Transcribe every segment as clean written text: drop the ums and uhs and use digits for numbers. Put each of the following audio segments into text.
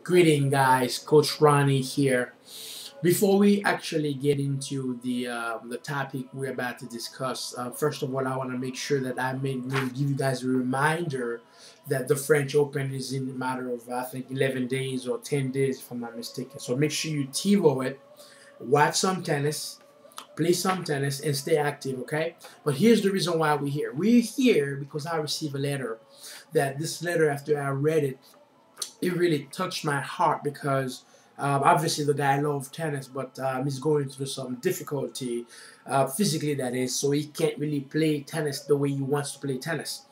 Greeting, guys. Coach Ronnie here. Before we actually get into the topic we're about to discuss, first of all, I want to make sure that will give you guys a reminder that the French Open is in a matter of I think 11 days or 10 days, if I'm not mistaken. So make sure you TiVo it, watch some tennis, play some tennis, and stay active. Okay. But here's the reason why we're here. We're here because I received a letter. That this letter, after I read it, it really touched my heart because obviously the guy loves tennis, but he's going through some difficulty physically, that is, so he can't really play tennis the way he wants to play tennis.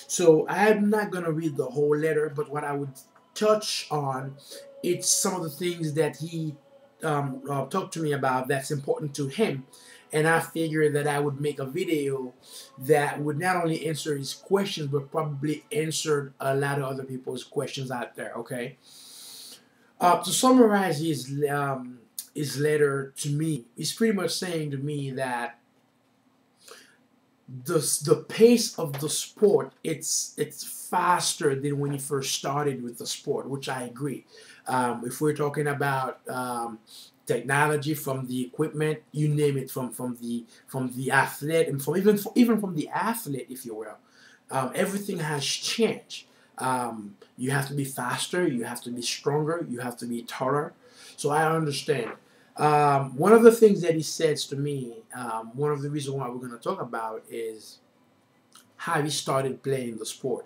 So I'm not gonna read the whole letter, but what I would touch on, it's some of the things that he talked to me about that's important to him, and I figured that I would make a video that would not only answer his questions but probably answer a lot of other people's questions out there. Okay. To summarize his letter to me, he's pretty much saying to me that the pace of the sport, it's faster than when he first started with the sport, which I agree. If we're talking about technology, from the equipment, you name it, from the athlete, and from even from the athlete, if you will, everything has changed. You have to be faster, you have to be stronger, you have to be taller. So I understand. One of the things that he says to me, one of the reasons why we're going to talk about is how he started playing the sport.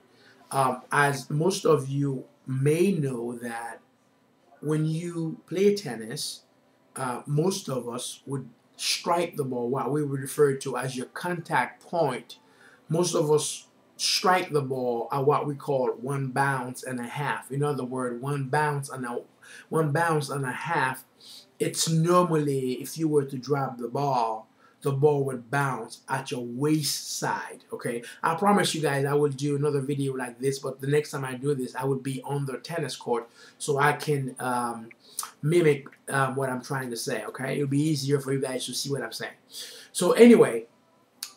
As most of you may know, that when you play tennis, most of us would strike the ball, what we would refer to as your contact point. Most of us strike the ball at what we call 1.5 bounce. In other words, 1.5 bounce. It's normally, if you were to drop the ball would bounce at your waist side. Okay, I promise you guys I will do another video like this, but the next time I do this, I would be on the tennis court so I can mimic what I'm trying to say. Okay, it'll be easier for you guys to see what I'm saying. So anyway,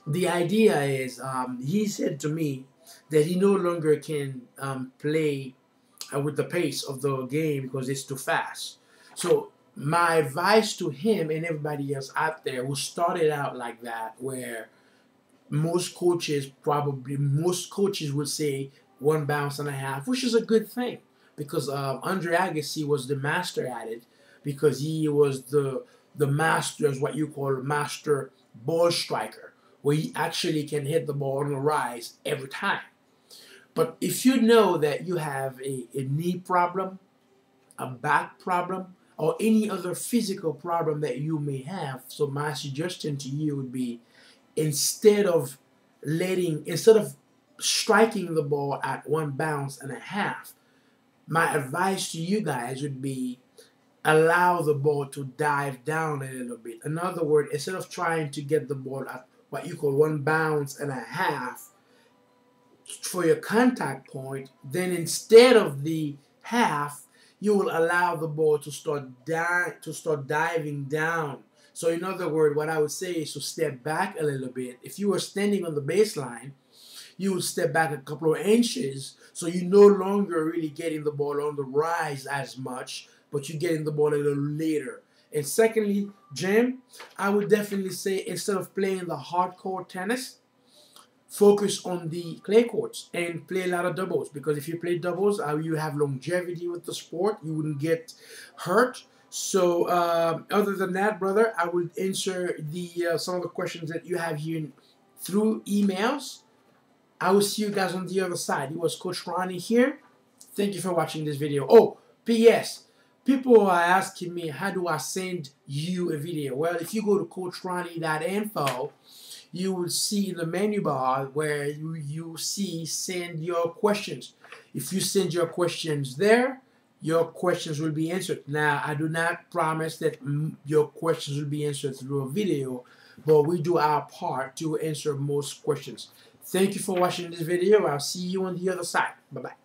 the idea is, he said to me that he no longer can play with the pace of the game because it's too fast. So my advice to him and everybody else out there who started out like that, where most coaches would say 1.5 bounce, which is a good thing, because Andre Agassi was the master at it, because he was the master, is what you call a master ball striker, where he actually can hit the ball on the rise every time. But if you know that you have a knee problem, a back problem, or any other physical problem that you may have, so my suggestion to you would be, instead of striking the ball at 1.5 bounce, my advice to you guys would be, allow the ball to dive down a little bit. In other words, instead of trying to get the ball at what you call 1.5 bounce for your contact point, then instead of the half, you will allow the ball to start diving down. So in other words, what I would say is to step back a little bit. If you were standing on the baseline, you would step back a couple of inches, so you're no longer really getting the ball on the rise as much, but you're getting the ball a little later. And secondly, Jim, I would definitely say, instead of playing the hardcore tennis, focus on the clay courts and play a lot of doubles, because if you play doubles, you have longevity with the sport, you wouldn't get hurt. So other than that, brother, I would answer the some of the questions that you have here through emails. I will see you guys on the other side. It was Coach Ronnie here. Thank you for watching this video. Oh, P.S. People are asking me, how do I send you a video? Well, if you go to coachronnie.info, you will see in the menu bar where you see send your questions. If you send your questions there, your questions will be answered. Now, I do not promise that your questions will be answered through a video, but we do our part to answer most questions. Thank you for watching this video. I'll see you on the other side. Bye-bye.